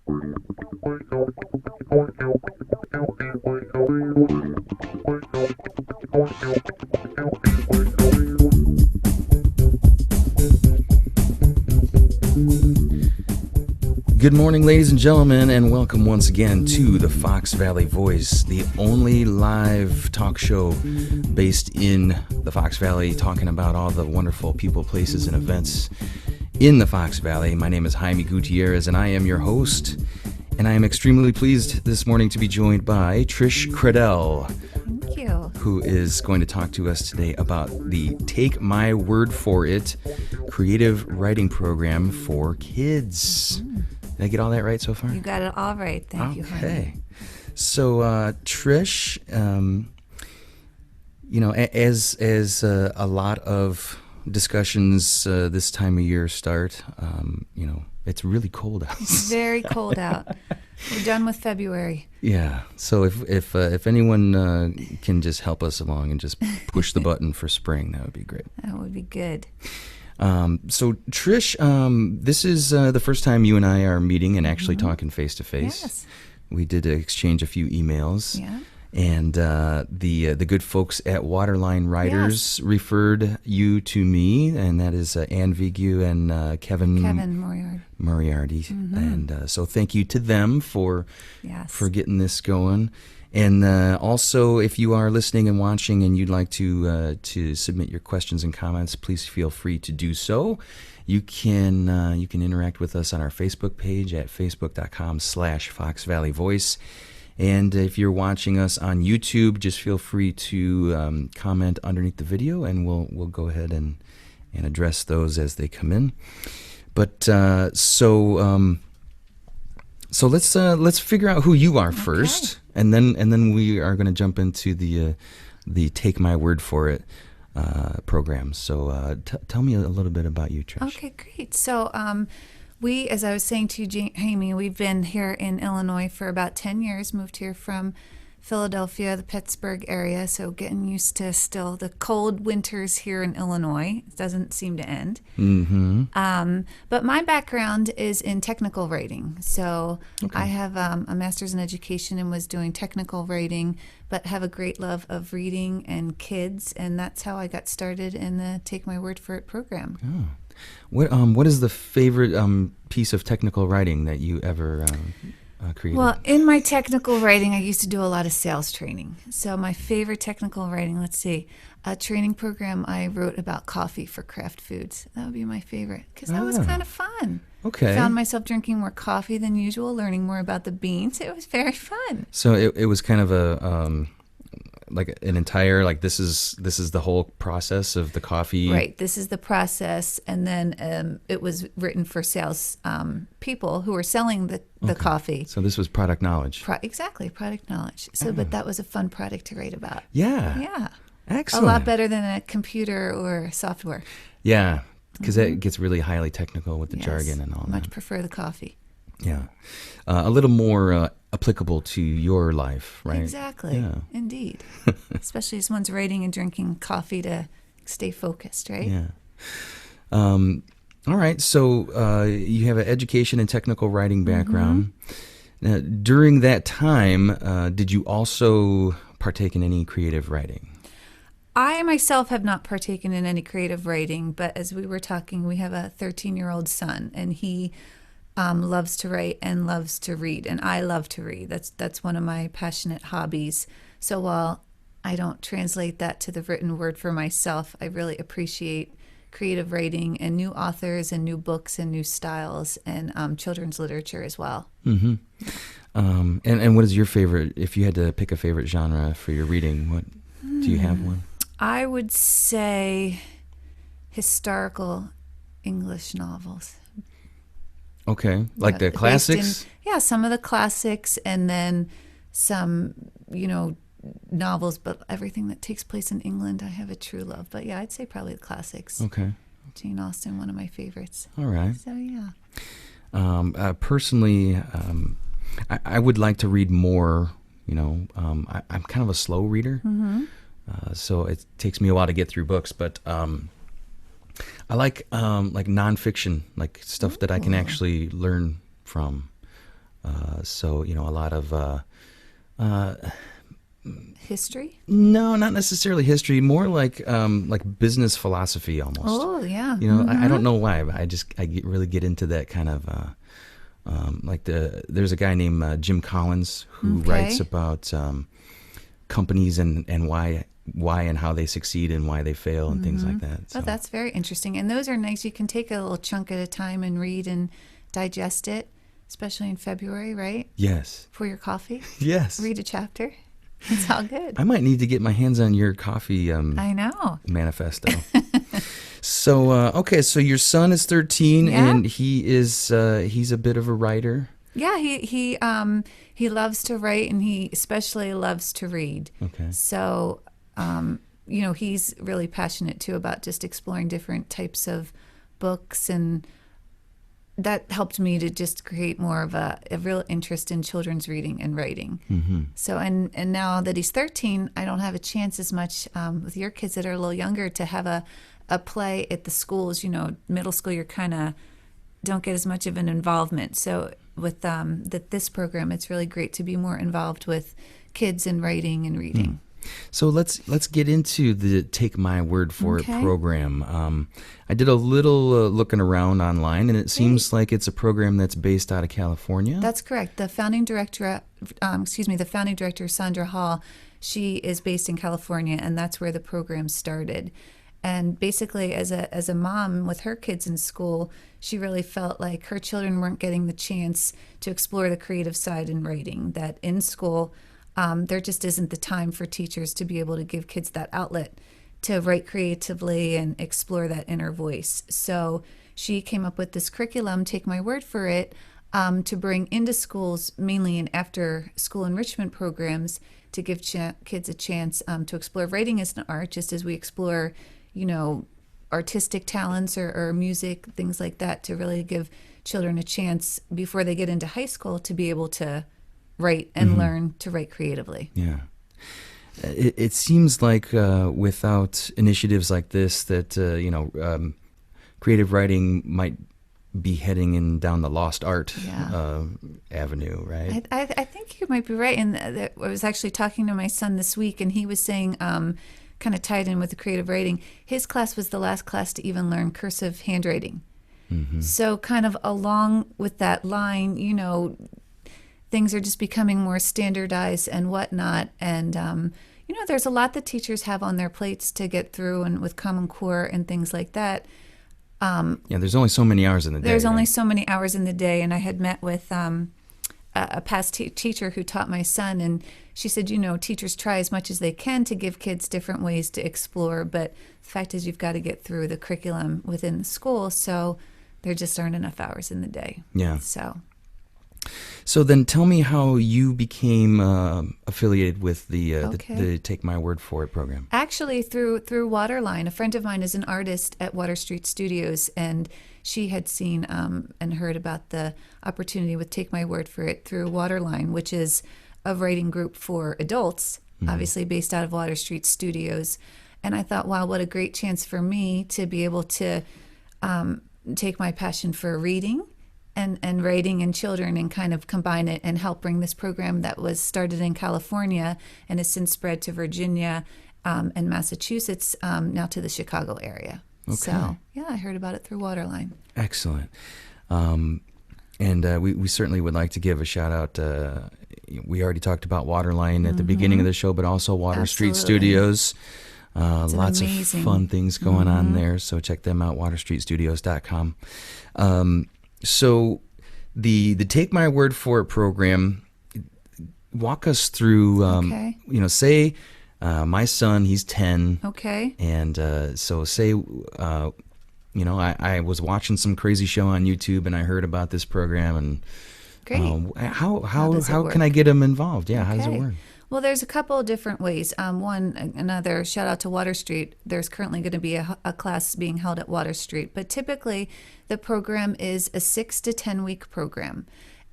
Good morning, ladies and gentlemen, and welcome once again to the Fox Valley Voice, the only live talk show based in the Fox Valley, talking about all the wonderful people, places, and events in the Fox Valley. My name is Jaime Gutierrez, and I am your host, and I am extremely pleased this morning to be joined by Trish Kredell. Thank you. Who is going to talk to us today about the Take My Word For It creative writing program for kids. Did I get all that right so far? You got it all right. Thank you, honey. Okay. So, Trish, as a lot of discussions this time of year start, it's really cold out. It's very cold out. We're done with February. Yeah. So if anyone can just help us along and just push the button for spring, that would be great. That would be good. So Trish, this is the first time you and I are meeting and actually talking face to face. Yes. We did exchange a few emails. Yeah. And the good folks at Waterline Writers referred you to me, and that is Ann Vigu and Kevin Moriarty. And so thank you to them for getting this going. And also, if you are listening and watching and you'd like to submit your questions and comments, please feel free to do so. You can interact with us on our Facebook page at facebook.com/Fox Valley Voice. And if you're watching us on YouTube, just feel free to comment underneath the video, and we'll go ahead and address those as they come in. But so let's figure out who you are first, and then we are going to jump into the Take My Word For It program. So tell me a little bit about you, Trish. Okay, great. So we, as I was saying to you, Jaime, we've been here in Illinois for about 10 years, moved here from Philadelphia, the Pittsburgh area, so getting used to still the cold winters here in Illinois. It doesn't seem to end. Mm-hmm. But my background is in technical writing. So I have a master's in education and was doing technical writing, but have a great love of reading and kids, and that's how I got started in the Take My Word For It program. Oh. What is the favorite piece of technical writing that you ever created? Well, in my technical writing, I used to do a lot of sales training. So my favorite technical writing, a training program I wrote about coffee for craft foods. That would be my favorite because that was kind of fun. Okay. I found myself drinking more coffee than usual, learning more about the beans. It was very fun. So it was kind of a like an entire, like this is the whole process of the coffee. Right. This is the process, and then it was written for sales people who were selling the coffee. So this was product knowledge. Exactly, product knowledge. So, but that was a fun product to write about. Yeah. Yeah. Excellent. A lot better than a computer or software. Yeah, because it gets really highly technical with the jargon and all that. Much prefer the coffee. Yeah. A little more applicable to your life, right? Exactly. Yeah. Indeed. Especially as one's writing and drinking coffee to stay focused, right? Yeah. All right. So you have an education and technical writing background. Now, during that time, did you also partake in any creative writing? I myself have not partaken in any creative writing, but as we were talking, we have a 13-year-old son, and he loves to write and loves to read, and I love to read. That's one of my passionate hobbies. So while I don't translate that to the written word for myself, I really appreciate creative writing and new authors and new books and new styles and children's literature as well. Mm-hmm. And what is your favorite, if you had to pick a favorite genre for your reading, what do you have one? I would say historical English novels. Okay, like the classics? Some of the classics, and then some, novels, but everything that takes place in England, I have a true love. But yeah, I'd say probably the classics. Okay. Jane Austen, one of my favorites. All right. So yeah. Personally, I would like to read more. I'm kind of a slow reader, so it takes me a while to get through books. But I like nonfiction, like stuff that I can actually learn from. So, a lot of history. No, not necessarily history. More like business philosophy almost. Oh yeah. I don't know why, but really get into that kind of there's a guy named Jim Collins who writes about companies and why and how they succeed and why they fail and things like that. So. Oh, that's very interesting. And those are nice. You can take a little chunk at a time and read and digest it, especially in February, right? Yes. For your coffee. Yes. Read a chapter. It's all good. I might need to get my hands on your coffee I know. manifesto. So, okay, so your son is 13 and he's a bit of a writer. Yeah, he loves to write and he especially loves to read. Okay. So, he's really passionate too about just exploring different types of books, and that helped me to just create more of a real interest in children's reading and writing. Mm-hmm. So, and now that he's 13, I don't have a chance as much with your kids that are a little younger to have a play at the schools. Middle school, you're kind of don't get as much of an involvement. So with this program, it's really great to be more involved with kids in writing and reading. So let's get into the Take My Word For It program. I did a little looking around online, and it seems like it's a program that's based out of California. That's correct. The founding director, Sandra Hall, she is based in California, and that's where the program started. And basically, as a mom with her kids in school, she really felt like her children weren't getting the chance to explore the creative side in writing. That in school, there just isn't the time for teachers to be able to give kids that outlet to write creatively and explore that inner voice. So she came up with this curriculum, Take My Word For It, to bring into schools, mainly in after-school enrichment programs, to give kids a chance to explore writing as an art, just as we explore artistic talents or music, things like that, to really give children a chance before they get into high school to be able to write and learn to write creatively. Yeah. It seems like without initiatives like this that, creative writing might be heading in down the lost art avenue, right? I think you might be right. And I was actually talking to my son this week, and he was saying, kind of tied in with the creative writing, his class was the last class to even learn cursive handwriting. Mm-hmm. So kind of along with that line, things are just becoming more standardized and whatnot. And, there's a lot that teachers have on their plates to get through, and with Common Core and things like that. There's only so many hours in the day. There's only so many hours in the day. And I had met with a past teacher who taught my son, and she said, teachers try as much as they can to give kids different ways to explore, but the fact is you've got to get through the curriculum within the school, so there just aren't enough hours in the day. Yeah. So then tell me how you became affiliated with the Take My Word For It program. Actually, through Waterline. A friend of mine is an artist at Water Street Studios, and she had seen and heard about the opportunity with Take My Word For It through Waterline, which is a writing group for adults, obviously based out of Water Street Studios. And I thought, wow, what a great chance for me to be able to take my passion for reading and writing and children and kind of combine it and help bring this program that was started in California and has since spread to Virginia and Massachusetts, now to the Chicago area. Okay. So, I heard about it through Waterline. Excellent. And we certainly would like to give a shout out. We already talked about Waterline at the beginning of the show, but also Water Street Studios. Lots of fun things going on there. So check them out, waterstreetstudios.com. So the Take My Word For It program, walk us through, say my son, he's 10. Okay. And so say, I was watching some crazy show on YouTube and I heard about this program, and great. How can I get him involved? Yeah, how does it work? Well, there's a couple of different ways. Another shout out to Water Street. There's currently going to be a class being held at Water Street, but typically the program is a 6 to 10 week program,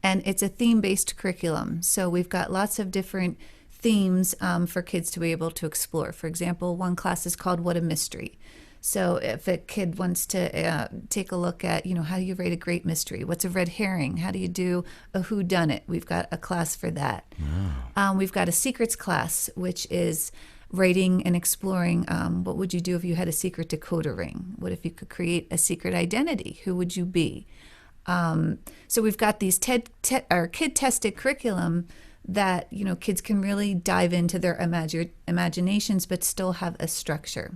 and it's a theme-based curriculum. So we've got lots of different themes for kids to be able to explore. For example, one class is called What a Mystery. So if a kid wants to take a look at, how do you write a great mystery? What's a red herring? How do you do a whodunit? We've got a class for that. We've got a secrets class, which is writing and exploring what would you do if you had a secret decoder ring? What if you could create a secret identity? Who would you be? So we've got these kid-tested curriculum that, kids can really dive into their imaginations but still have a structure.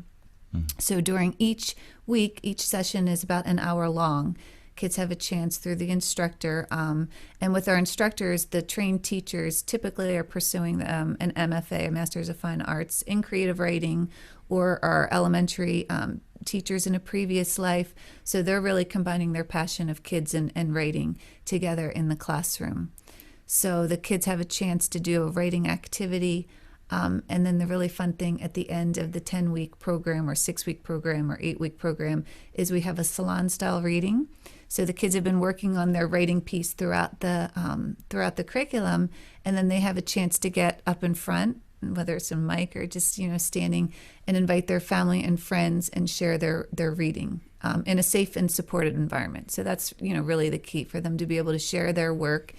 So during each week, each session is about an hour long. Kids have a chance through the instructor. And with our instructors, the trained teachers typically are pursuing an MFA, a Master's of Fine Arts, in creative writing, or are elementary teachers in a previous life. So they're really combining their passion of kids and writing together in the classroom. So the kids have a chance to do a writing activity. And then the really fun thing at the end of the 10-week program or 6-week program or 8-week program is we have a salon-style reading. So the kids have been working on their writing piece throughout the curriculum, and then they have a chance to get up in front, whether it's a mic or just standing, and invite their family and friends and share their reading in a safe and supported environment. So that's really the key for them to be able to share their work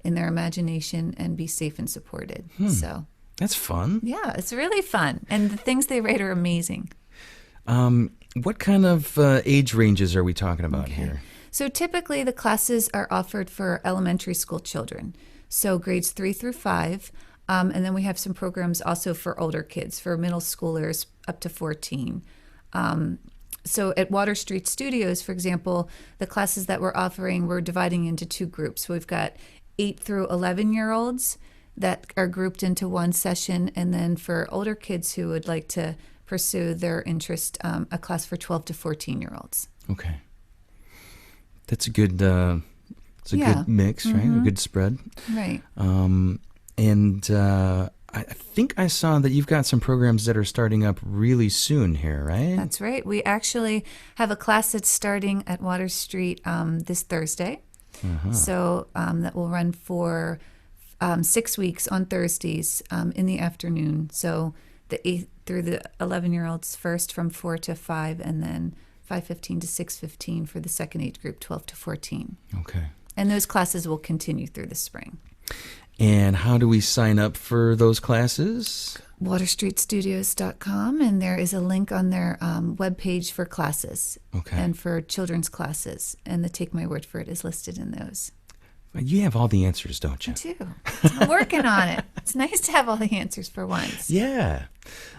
in their imagination and be safe and supported. So. That's fun. Yeah, it's really fun. And the things they write are amazing. What kind of age ranges are we talking about here? So typically the classes are offered for elementary school children, so grades 3 through 5. And then we have some programs also for older kids, for middle schoolers up to 14. So at Water Street Studios, for example, the classes that we're offering, we're dividing into 2 groups. We've got 8 through 11-year-olds that are grouped into one session, and then for older kids who would like to pursue their interest, a class for 12 to 14-year-olds. Okay. That's a good good mix, right? A good spread. Right. And I think I saw that you've got some programs that are starting up really soon here, right? That's right. We actually have a class that's starting at Water Street this Thursday. So that will run for 6 weeks on Thursdays in the afternoon. So the 8 through the 11-year-olds first from 4 to 5, and then 5:15 to 6:15 for the second age group, 12 to 14. Okay. And those classes will continue through the spring. And how do we sign up for those classes? WaterStreetStudios.com, and there is a link on their webpage for classes and for children's classes. And the Take My Word for It is listed in those. You have all the answers, don't you? I do. I'm working on it. It's nice to have all the answers for once. Yeah.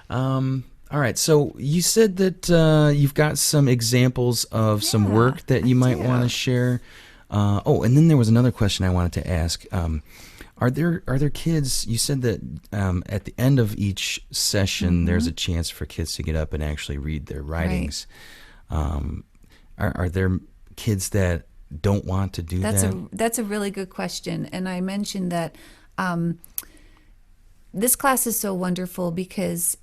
All right. So you said that you've got some examples of some work that you might want to share. And then there was another question I wanted to ask. Are there kids? You said that at the end of each session, there's a chance for kids to get up and actually read their writings. Right. Are there kids that don't want to do that? That's a really good question. And I mentioned that this class is so wonderful because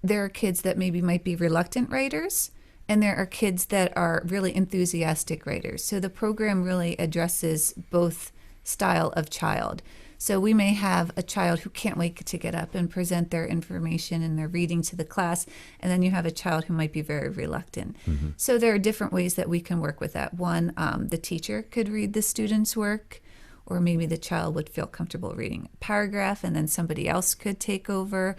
there are kids that maybe might be reluctant writers, and there are kids that are really enthusiastic writers. So the program really addresses both style of child. So we may have a child who can't wait to get up and present their information and their reading to the class, and then you have a child who might be very reluctant. So there are different ways that we can work with that. One, the teacher could read the student's work, or maybe the child would feel comfortable reading a paragraph and then somebody else could take over.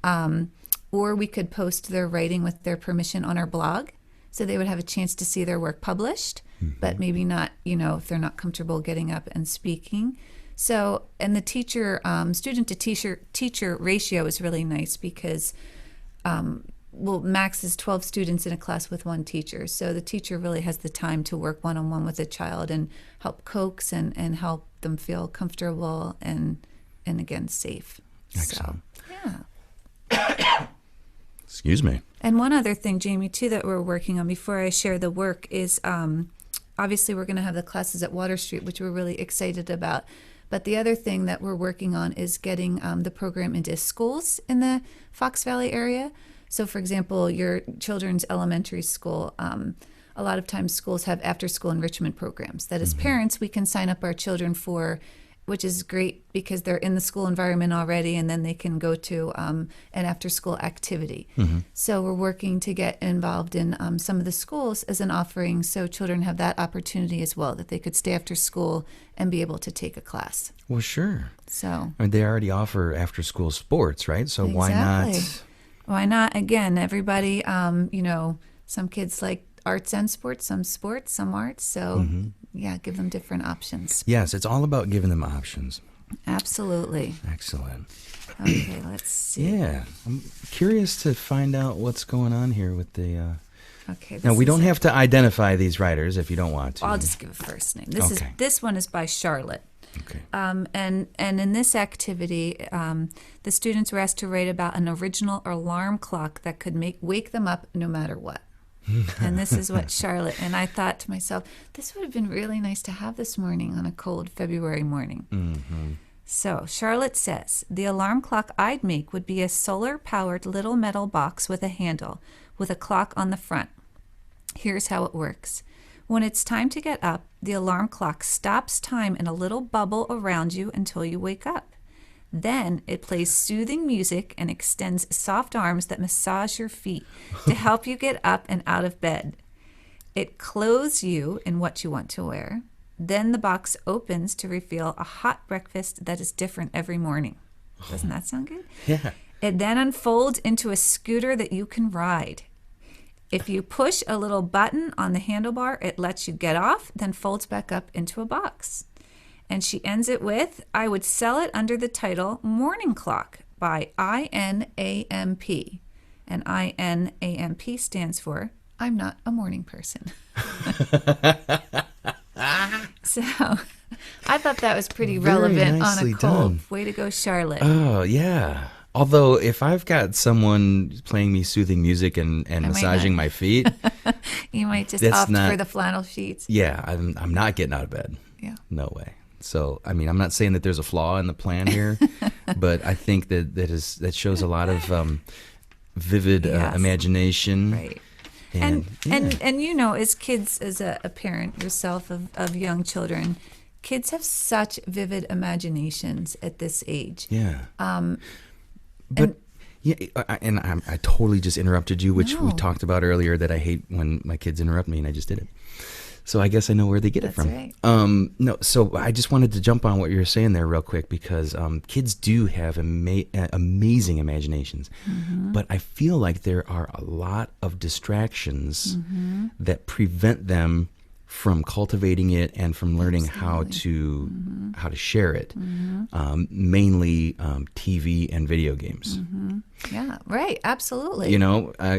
Or we could post their writing with their permission on our blog, so they would have a chance to see their work published, but maybe not, if they're not comfortable getting up and speaking. So, and the teacher, student to teacher ratio is really nice because, max is 12 students in a class with one teacher. So the teacher really has the time to work one-on-one with a child and help coax and help them feel comfortable and again, safe. Excellent. So, yeah. Excuse me. And one other thing, Jamie, too, that we're working on before I share the work is obviously we're going to have the classes at Water Street, which we're really excited about. But the other thing that we're working on is getting the program into schools in the Fox Valley area. So, for example, your children's elementary school, a lot of times schools have after-school enrichment programs that as parents we can sign up our children for which is great because they're in the school environment already, and then they can go to an after-school activity. So we're working to get involved in some of the schools as an offering, so children have that opportunity as well, that they could stay after school and be able to take a class. Well, sure. So I mean, they already offer after-school sports, right? So exactly. why not? Why not? Again, everybody, some kids like arts and sports, some arts. So, yeah, give them different options. Yes, it's all about giving them options. Absolutely. Excellent. Okay, let's see. Yeah, I'm curious to find out what's going on here with the... Okay. Now, we don't have to identify these writers if you don't want to. I'll just give a first name. This one is by Charlotte. Okay. And in this activity, the students were asked to write about an original alarm clock that could wake them up no matter what. And this is what Charlotte, and I thought to myself, this would have been really nice to have this morning on a cold February morning. So Charlotte says, the alarm clock I'd make would be a solar-powered little metal box with a handle, with a clock on the front. Here's how it works. When it's time to get up, the alarm clock stops time in a little bubble around you until you wake up. Then it plays soothing music and extends soft arms that massage your feet to help you get up and out of bed. It clothes you in what you want to wear. Then the box opens to reveal a hot breakfast that is different every morning. Doesn't that sound good? Yeah. It then unfolds into a scooter that you can ride. If you push a little button on the handlebar, it lets you get off, then folds back up into a box. And she ends it with, I would sell it under the title Morning Clock by INAMP. And INAMP stands for, I'm not a morning person. So I thought that was pretty relevant on a cold. Done. Way to go, Charlotte. Oh, yeah. Although, if I've got someone playing me soothing music and massaging my feet, you might just opt for the flannel sheets. Yeah, I'm not getting out of bed. Yeah. No way. So, I mean, I'm not saying that there's a flaw in the plan here, but I think that shows a lot of vivid imagination. Right. And as kids, as a parent yourself of young children, kids have such vivid imaginations at this age. Yeah. I totally just interrupted you, which we talked about earlier, that I hate when my kids interrupt me, and I just did it. So I guess I know where they get it from. Right. No, so I just wanted to jump on what you were saying there real quick, because kids do have amazing imaginations, but I feel like there are a lot of distractions that prevent them from cultivating it and from learning how to share it, mainly TV and video games. Yeah, right, absolutely.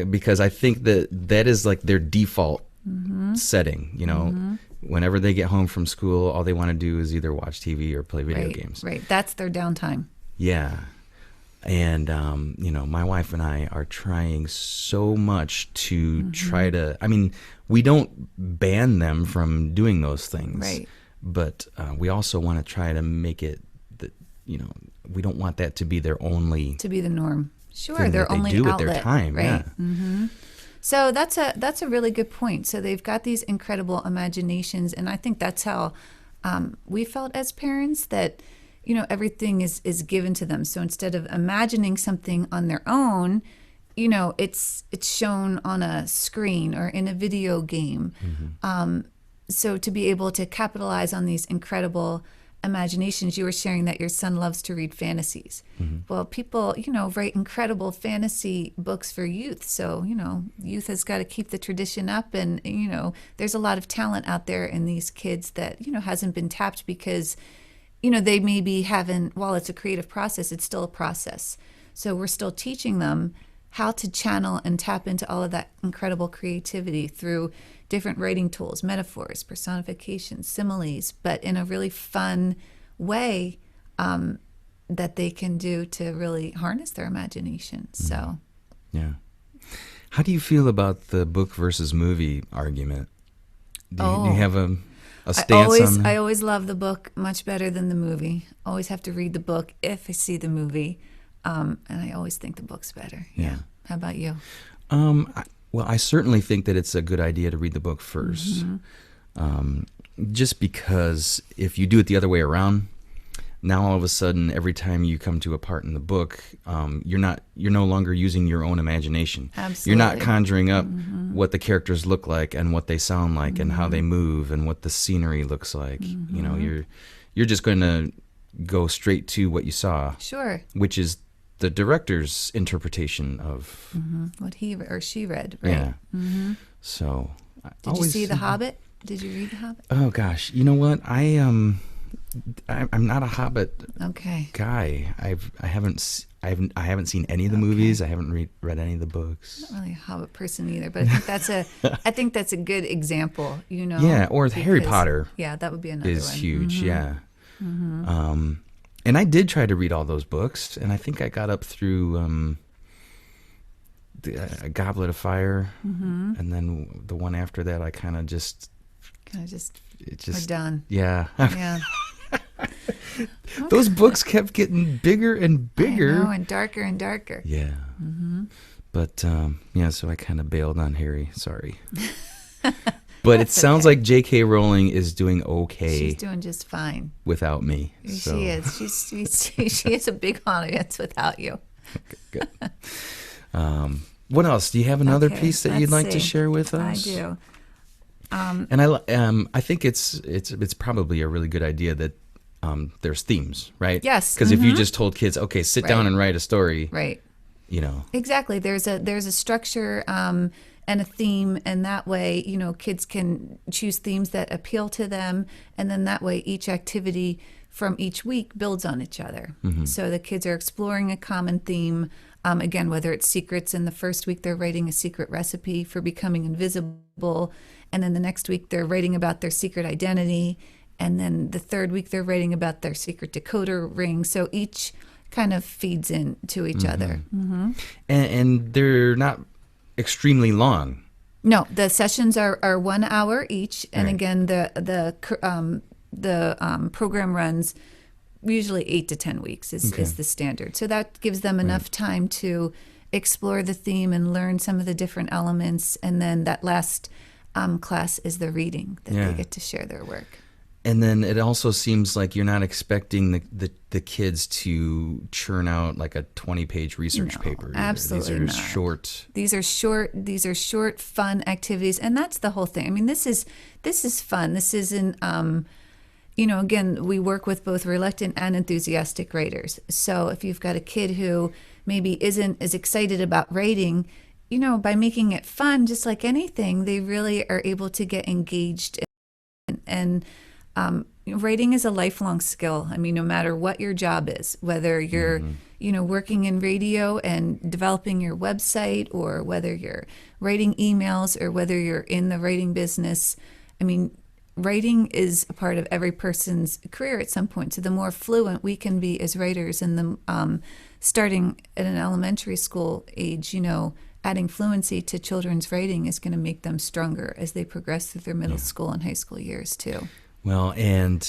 Because I think that is like their default setting. Whenever they get home from school, all they want to do is either watch TV or play video games. Right, that's their downtime. Yeah. And, my wife and I are trying so much to try to, we don't ban them from doing those things. Right. But we also want to try to make it that, we don't want that to be their only. To be the norm. Sure, their only do outlet. With their time. Right. Yeah. So that's a really good point. So they've got these incredible imaginations, and I think that's how we felt as parents, that everything is given to them. So instead of imagining something on their own, it's shown on a screen or in a video game. So to be able to capitalize on these incredible imaginations, you were sharing that your son loves to read fantasies. Well, people, write incredible fantasy books for youth. So, youth has got to keep the tradition up. And, there's a lot of talent out there in these kids that, hasn't been tapped because, they maybe haven't, while it's a creative process, it's still a process. So we're still teaching them how to channel and tap into all of that incredible creativity through different writing tools, metaphors, personifications, similes, but in a really fun way that they can do to really harness their imagination. So, yeah. How do you feel about the book versus movie argument? Do you have a stance on that? I always love the book much better than the movie. Always have to read the book if I see the movie. And I always think the book's better. Yeah. How about you? Well, I certainly think that it's a good idea to read the book first. Just because if you do it the other way around, now all of a sudden, every time you come to a part in the book, you're no longer using your own imagination. Absolutely. You're not conjuring up what the characters look like and what they sound like and how they move and what the scenery looks like. You know, you're just going to go straight to what you saw. Sure. Which is the director's interpretation of what he or she read, right? Yeah. Mm-hmm. So, did you see The Hobbit? Did you read The Hobbit? Oh gosh, you know what? I'm not a Hobbit guy. I haven't seen any of the movies. I haven't read any of the books. I'm not really a Hobbit person either, but I think that's a good example. You know. Yeah, or Harry Potter. Yeah, that would be another is one. huge. Yeah. And I did try to read all those books, and I think I got up through a Goblet of Fire, and then the one after that, I kind of just we're done. Yeah. Yeah. Those books kept getting bigger and bigger. I know, and darker. Yeah. But so I kind of bailed on Harry. Sorry. But it sounds like J.K. Rowling is doing okay. She's doing just fine without me. So. She is. She has a big audience without you. Okay, good. What else? Do you have another piece that you'd like to share with us? I do. And I think it's probably a really good idea that there's themes, right? Yes. Because if you just told kids, okay, sit down and write a story, right? You know, exactly. There's a structure and a theme, and that way, you know, kids can choose themes that appeal to them, and then that way, each activity from each week builds on each other. So the kids are exploring a common theme. Again, whether it's secrets, in the first week they're writing a secret recipe for becoming invisible, and then the next week they're writing about their secret identity, and then the third week they're writing about their secret decoder ring. So each kind of feeds into each other. And they're not extremely long. No, the sessions are 1 hour each, and again, the program runs usually 8 to 10 weeks is the standard. So that gives them enough time to explore the theme and learn some of the different elements, and then that last class is the reading that they get to share their work. And then it also seems like you're not expecting the kids to churn out like a 20-page research paper. Absolutely These are not. short. These are short, fun activities, and that's the whole thing. I mean, this is fun. This isn't. Again, we work with both reluctant and enthusiastic writers. So if you've got a kid who maybe isn't as excited about writing, you know, by making it fun, just like anything, they really are able to get engaged. And writing is a lifelong skill. I mean, no matter what your job is, whether you're, working in radio and developing your website, or whether you're writing emails, or whether you're in the writing business, I mean, writing is a part of every person's career at some point. So the more fluent we can be as writers, and the starting at an elementary school age, you know, adding fluency to children's writing is going to make them stronger as they progress through their middle school and high school years too. Well, and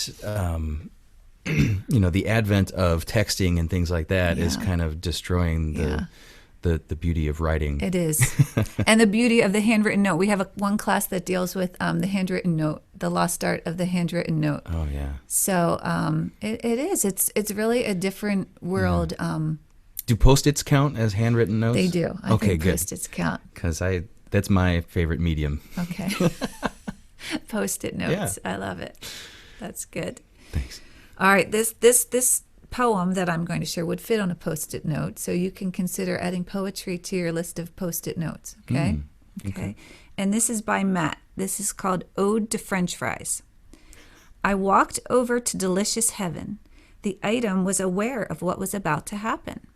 the advent of texting and things like that is kind of destroying the beauty of writing. It is. And the beauty of the handwritten note. We have one class that deals with the handwritten note, the lost art of the handwritten note. Oh, yeah. So it is. It's really a different world. Do Post-its count as handwritten notes? They do. I think good. Post-its count. Because that's my favorite medium. Okay. Post-it notes. Yeah. I love it. That's good. Thanks. All right. This poem that I'm going to share would fit on a Post-it note, so you can consider adding poetry to your list of Post-it notes. Okay? Okay. And this is by Matt. This is called Ode to French Fries. I walked over to delicious heaven. The item was aware of what was about to happen.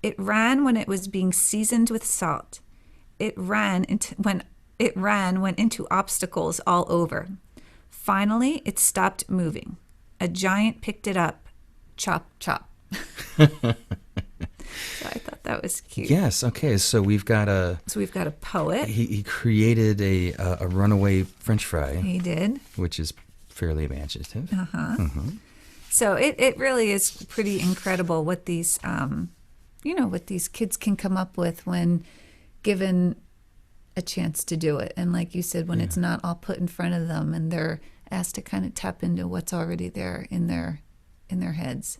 It ran when it was being seasoned with salt. It ran went into obstacles all over. Finally, it stopped moving. A giant picked it up. Chop, chop. So I thought that was cute. Yes. Okay. So we've got a poet. He created a runaway French fry. He did, which is fairly imaginative. So it really is pretty incredible what these what these kids can come up with when given a chance to do it. And like you said, when it's not all put in front of them and they're asked to kind of tap into what's already there in their in their heads.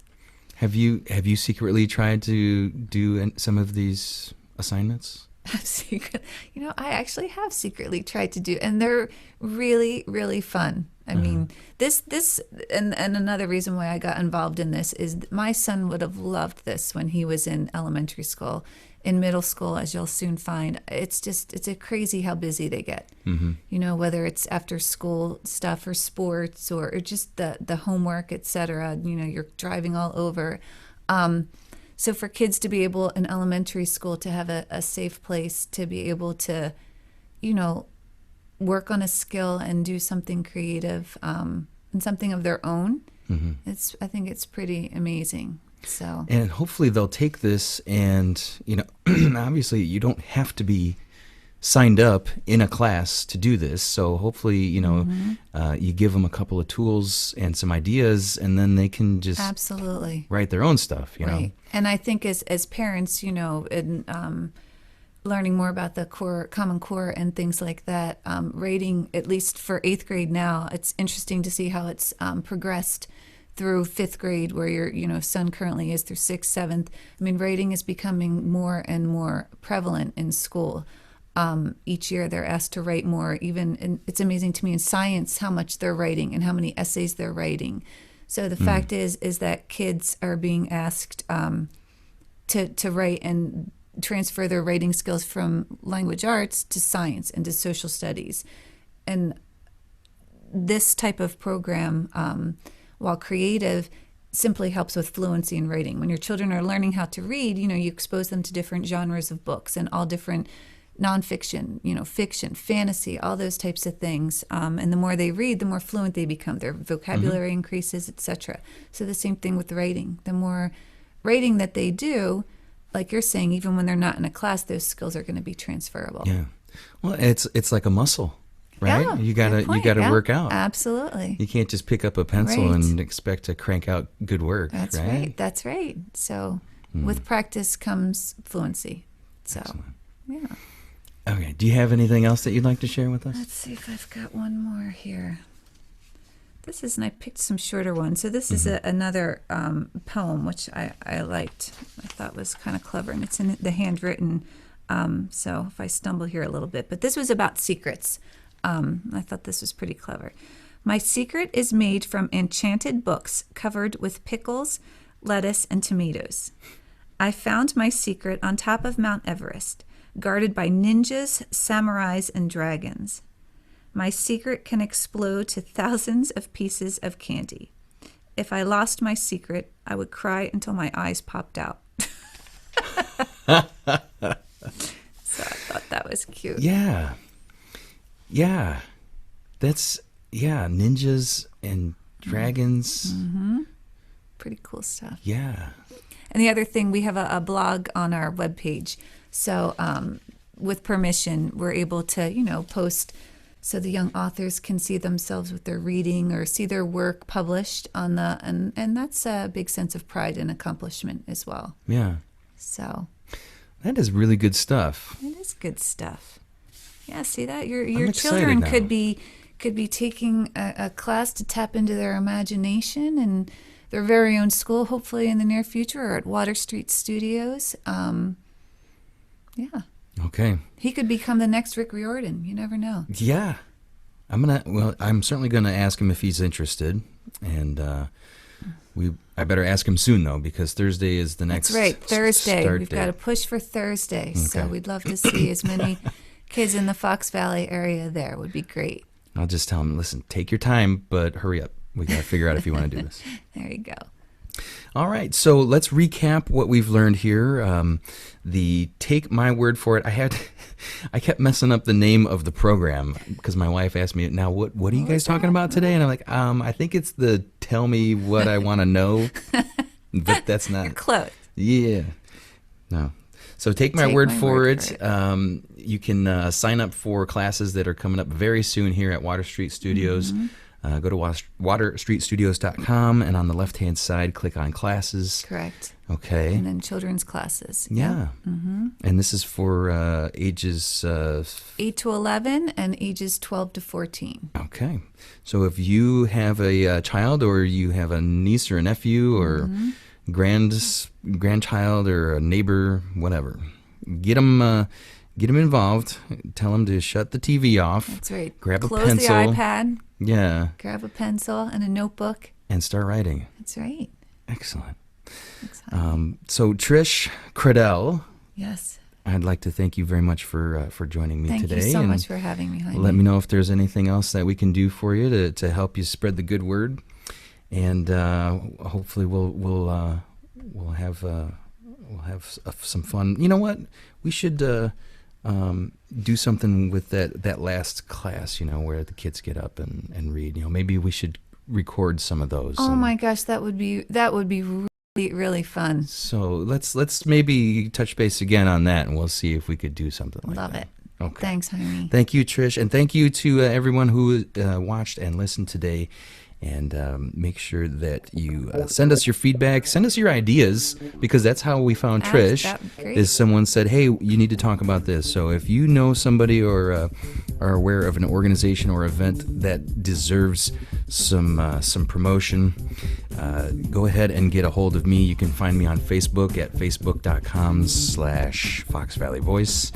Have you secretly tried to do some of these assignments? I actually have secretly tried to do, and they're really, really fun. I mean, this and another reason why I got involved in this is my son would have loved this when he was in elementary school. In middle school, as you'll soon find, it's a crazy how busy they get. Mm-hmm. Whether it's after school stuff or sports or just the homework, etc. You're driving all over. So for kids to be able in elementary school to have a safe place to be able to, work on a skill and do something creative and something of their own, I think it's pretty amazing. So, and hopefully they'll take this and, obviously you don't have to be signed up in a class to do this. So hopefully, you give them a couple of tools and some ideas, and then they can just absolutely write their own stuff, right. And I think as parents, in learning more about the Common Core and things like that, rating, at least for 8th grade now, it's interesting to see how it's progressed through 5th grade, where your son currently is, through 6th, 7th. I mean, rating is becoming more and more prevalent in school. Each year they're asked to write more. Even it's amazing to me in science how much they're writing and how many essays they're writing. So the fact is that kids are being asked to write and transfer their writing skills from language arts to science and to social studies. And this type of program, while creative, simply helps with fluency in writing. When your children are learning how to read, you expose them to different genres of books and all different nonfiction, fiction, fantasy, all those types of things. And the more they read, the more fluent they become. Their vocabulary increases, etc. So the same thing with writing. The more writing that they do, like you're saying, even when they're not in a class, those skills are going to be transferable. Yeah. Well, it's like a muscle. Right? Yeah, you gotta work out. Absolutely. You can't just pick up a pencil and expect to crank out good work. That's right. That's right. So with practice comes fluency. So excellent. Yeah. Okay. Do you have anything else that you'd like to share with us? Let's see if I've got one more here. And I picked some shorter ones. So this is another poem, which I liked. I thought was kind of clever, and it's in the handwritten. So if I stumble here a little bit, but this was about secrets. I thought this was pretty clever. My secret is made from enchanted books covered with pickles, lettuce, and tomatoes. I found my secret on top of Mount Everest, guarded by ninjas, samurais, and dragons. My secret can explode to thousands of pieces of candy. If I lost my secret, I would cry until my eyes popped out. So I thought that was cute. Yeah. Yeah, ninjas and dragons. Pretty cool stuff. Yeah. And the other thing, we have a blog on our webpage. So with permission, we're able to, post so the young authors can see themselves with their reading or see their work published on and that's a big sense of pride and accomplishment as well. Yeah. So. That is really good stuff. It is good stuff. Yeah, see that? Your children could be taking a class to tap into their imagination and their very own school, hopefully in the near future, or at Water Street Studios. Yeah. Okay. He could become the next Rick Riordan. You never know. Yeah. I'm certainly gonna ask him if he's interested, and I better ask him soon though, because Thursday is the next. That's right, Thursday. We've got to push for Thursday, okay. So we'd love to see as many kids in the Fox Valley area there. Would be great. I'll just tell him, listen, take your time, but hurry up. We got to figure out if you want to do this. There you go. All right, so let's recap what we've learned here. The Take My Word For It. I kept messing up the name of the program because my wife asked me, now what are you guys talking about today? And I'm like, I think it's the Tell Me What I Want to Know, but that's not. You're close. Yeah. No. So take my word for it. You can sign up for classes that are coming up very soon here at Water Street Studios. Go to waterstreetstudios.com, and on the left-hand side, click on classes. Correct. Okay. And then children's classes. Yeah. Mm-hmm. And this is for ages 8 to 11 and ages 12 to 14. Okay. So if you have a child, or you have a niece or a nephew or grandchild or a neighbor, whatever, get them involved. Tell them to shut the TV off. That's right. Grab Close a pencil. the iPad. Yeah. Grab a pencil and a notebook. And start writing. That's right. Excellent. So Trish Kredell. Yes. I'd like to thank you very much for joining me today. Thank you so much for having me, Jaime. Let me know if there's anything else that we can do for you to help you spread the good word, and hopefully we'll have some fun. You know what? We should do something with that last class. Where the kids get up and read. Maybe we should record some of those. Oh my gosh, that would be really fun. So let's maybe touch base again on that, and we'll see if we could do something like that. Love it. Okay. Thanks, Jaime. Thank you, Trish, and thank you to everyone who watched and listened today. And make sure that you send us your feedback, send us your ideas, because that's how we found Trish. Is someone said, hey, you need to talk about this. So if you know somebody or are aware of an organization or event that deserves some promotion, go ahead and get a hold of me. You can find me on Facebook at facebook.com/Fox Valley Voice,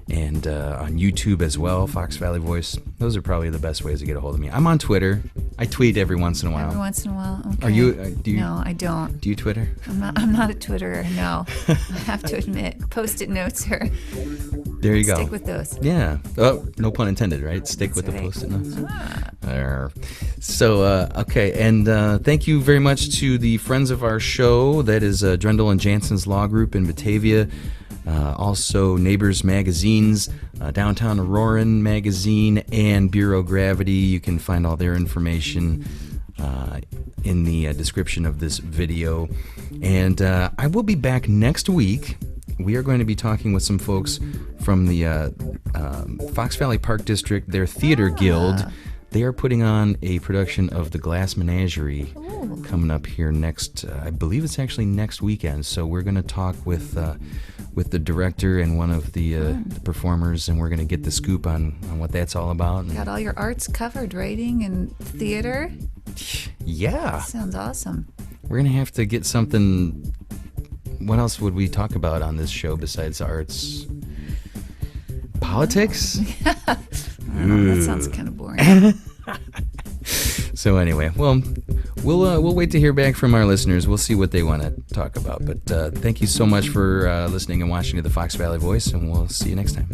and on YouTube as well, Fox Valley Voice. Those are probably the best ways to get a hold of me. I'm on Twitter. I tweet every once in a while. Every once in a while. Okay. Are you? No, I don't. Do you Twitter? I'm not a Twitterer. No, I have to admit. Post-it notes are. There you go. Stick with those. Yeah. Oh, no pun intended, right? Stick with the Post-it notes. So, okay, and thank you very much to the friends of our show. That is Drendel and Jansen's Law Group in Batavia. Also Neighbors Magazines, Downtown Auroran Magazine, and Bureau Gravity. You can find all their information in the description of this video. And I will be back next week. We are going to be talking with some folks from the Fox Valley Park District, their theater guild. They are putting on a production of The Glass Menagerie coming up here next, I believe it's actually next weekend. So we're going to talk with the director and one of the performers, and we're going to get the scoop on what that's all about. Got all your arts covered, writing and theater? Yeah. Sounds awesome. We're going to have to get something. What else would we talk about on this show besides arts? Politics? I don't know, that sounds kind of boring. So anyway, well, we'll wait to hear back from our listeners. We'll see what they want to talk about. But thank you so much for listening and watching to the Fox Valley Voice, and we'll see you next time.